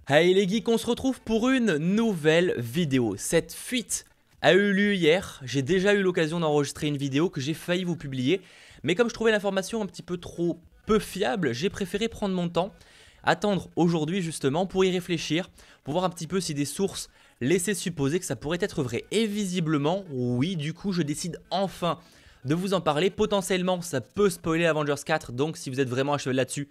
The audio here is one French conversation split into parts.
Hey les geeks, on se retrouve pour une nouvelle vidéo. Cette fuite a eu lieu hier, j'ai déjà eu l'occasion d'enregistrer une vidéo que j'ai failli vous publier, mais comme je trouvais l'information un petit peu trop peu fiable, j'ai préféré prendre mon temps, attendre aujourd'hui justement pour y réfléchir, pour voir un petit peu si des sources laissaient supposer que ça pourrait être vrai. Et visiblement, oui, du coup je décide enfin de vous en parler. Potentiellement ça peut spoiler Avengers 4, donc si vous êtes vraiment à cheval là-dessus,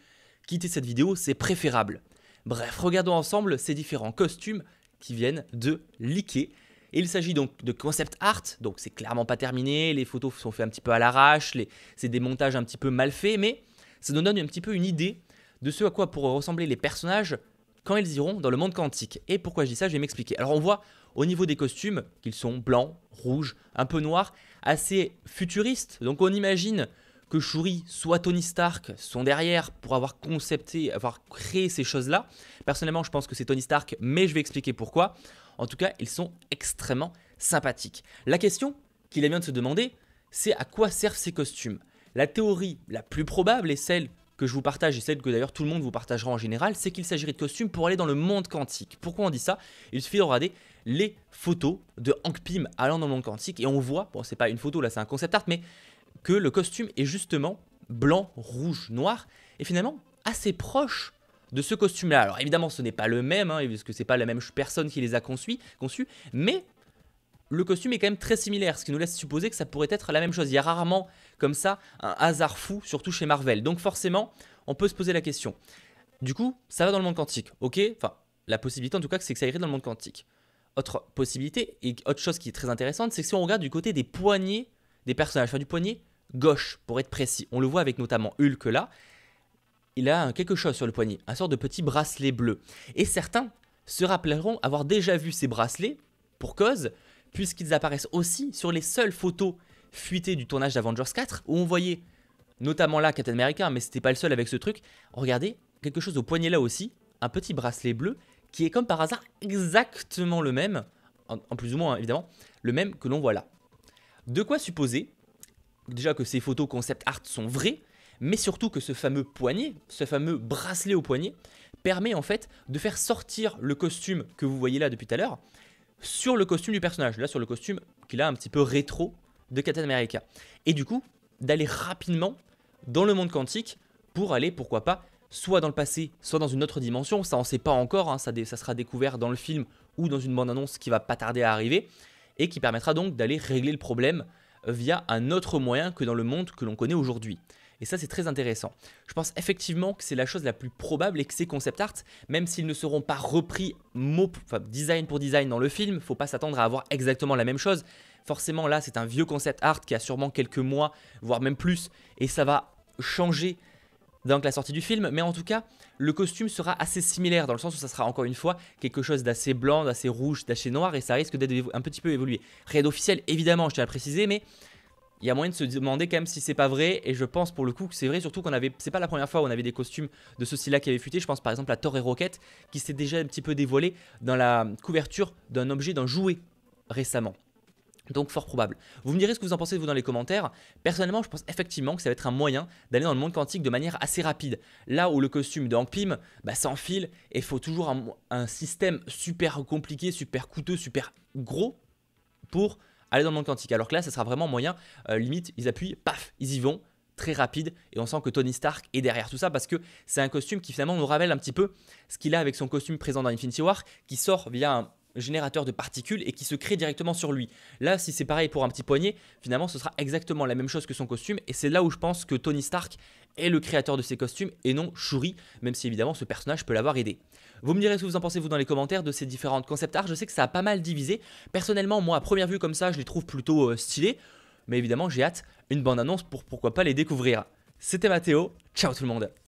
quittez cette vidéo, c'est préférable. Bref, regardons ensemble ces différents costumes qui viennent de leaker. Il s'agit donc de concept art, donc c'est clairement pas terminé, les photos sont faites un petit peu à l'arrache, c'est des montages un petit peu mal faits, mais ça nous donne un petit peu une idée de ce à quoi pourraient ressembler les personnages quand ils iront dans le monde quantique. Et pourquoi je dis ça, je vais m'expliquer. Alors on voit au niveau des costumes qu'ils sont blancs, rouges, un peu noirs, assez futuristes, donc on imagine que Shuri soit Tony Stark sont derrière pour avoir concepté, avoir créé ces choses-là. Personnellement, je pense que c'est Tony Stark, mais je vais expliquer pourquoi. En tout cas, ils sont extrêmement sympathiques. La question qu'il est bien de se demander, c'est à quoi servent ces costumes. La théorie la plus probable et celle que je vous partage et celle que d'ailleurs tout le monde vous partagera en général, c'est qu'il s'agirait de costumes pour aller dans le monde quantique. Pourquoi on dit ça? Il suffit de regarder les photos de Hank Pym allant dans le monde quantique et on voit, bon c'est pas une photo là, c'est un concept art, mais que le costume est justement blanc, rouge, noir et finalement assez proche de ce costume là. Alors évidemment ce n'est pas le même, parce que c'est pas la même personne qui les a conçus, mais le costume est quand même très similaire, ce qui nous laisse supposer que ça pourrait être la même chose. Il y a rarement comme ça un hasard fou, surtout chez Marvel. Donc forcément on peut se poser la question. Du coup ça va dans le monde quantique, ok? Enfin la possibilité en tout cas c'est que ça irait dans le monde quantique. Autre possibilité et autre chose qui est très intéressante, c'est que si on regarde du côté des poignets des personnages, enfin du poignet gauche pour être précis, on le voit avec notamment Hulk là, il a quelque chose sur le poignet, un sort de petit bracelet bleu. Et certains se rappelleront avoir déjà vu ces bracelets, pour cause, puisqu'ils apparaissent aussi sur les seules photos fuitées du tournage d'Avengers 4, où on voyait notamment là Captain America, mais c'était pas le seul avec ce truc. Regardez, quelque chose au poignet là aussi, un petit bracelet bleu, qui est comme par hasard exactement le même, en plus ou moins évidemment, le même que l'on voit là. De quoi supposer déjà que ces photos concept art sont vraies, mais surtout que ce fameux poignet, ce fameux bracelet au poignet, permet en fait de faire sortir le costume que vous voyez là depuis tout à l'heure sur le costume du personnage, là sur le costume qu'il a un petit peu rétro de Captain America. Et du coup, d'aller rapidement dans le monde quantique pour aller, pourquoi pas, soit dans le passé, soit dans une autre dimension, ça on ne sait pas encore, ça sera découvert dans le film ou dans une bande-annonce qui va pas tarder à arriver, et qui permettra donc d'aller régler le problème via un autre moyen que dans le monde que l'on connaît aujourd'hui. Et ça c'est très intéressant. Je pense effectivement que c'est la chose la plus probable et que ces concept art, même s'ils ne seront pas repris design pour design dans le film, il ne faut pas s'attendre à avoir exactement la même chose. Forcément là c'est un vieux concept art qui a sûrement quelques mois, voire même plus, et ça va changer donc la sortie du film, mais en tout cas le costume sera assez similaire dans le sens où ça sera encore une fois quelque chose d'assez blanc, d'assez rouge, d'assez noir et ça risque d'être un petit peu évolué. Rien d'officiel évidemment, je tiens à le préciser, mais il y a moyen de se demander quand même si c'est pas vrai et je pense pour le coup que c'est vrai, surtout qu'on avait, c'est pas la première fois où on avait des costumes de ce style là qui avaient fuité. Je pense par exemple à Thor et Rocket qui s'est déjà un petit peu dévoilé dans la couverture d'un objet, d'un jouet récemment. Donc fort probable. Vous me direz ce que vous en pensez vous dans les commentaires. Personnellement je pense effectivement que ça va être un moyen d'aller dans le monde quantique de manière assez rapide. Là où le costume de Hank Pym s'enfile et il faut toujours un système super compliqué, super coûteux, super gros pour aller dans le monde quantique. Alors que là ça sera vraiment moyen, limite ils appuient, paf, ils y vont, très rapide et on sent que Tony Stark est derrière tout ça parce que c'est un costume qui finalement nous rappelle un petit peu ce qu'il a avec son costume présent dans Infinity War qui sort via un générateur de particules et qui se crée directement sur lui. Là si c'est pareil pour un petit poignet, finalement ce sera exactement la même chose que son costume et c'est là où je pense que Tony Stark est le créateur de ces costumes et non Shuri, même si évidemment ce personnage peut l'avoir aidé. Vous me direz ce que vous en pensez vous dans les commentaires de ces différentes concept art. Je sais que ça a pas mal divisé. Personnellement moi à première vue comme ça je les trouve plutôt stylés, mais évidemment j'ai hâte une bande annonce pour pourquoi pas les découvrir. C'était Mathéo, ciao tout le monde.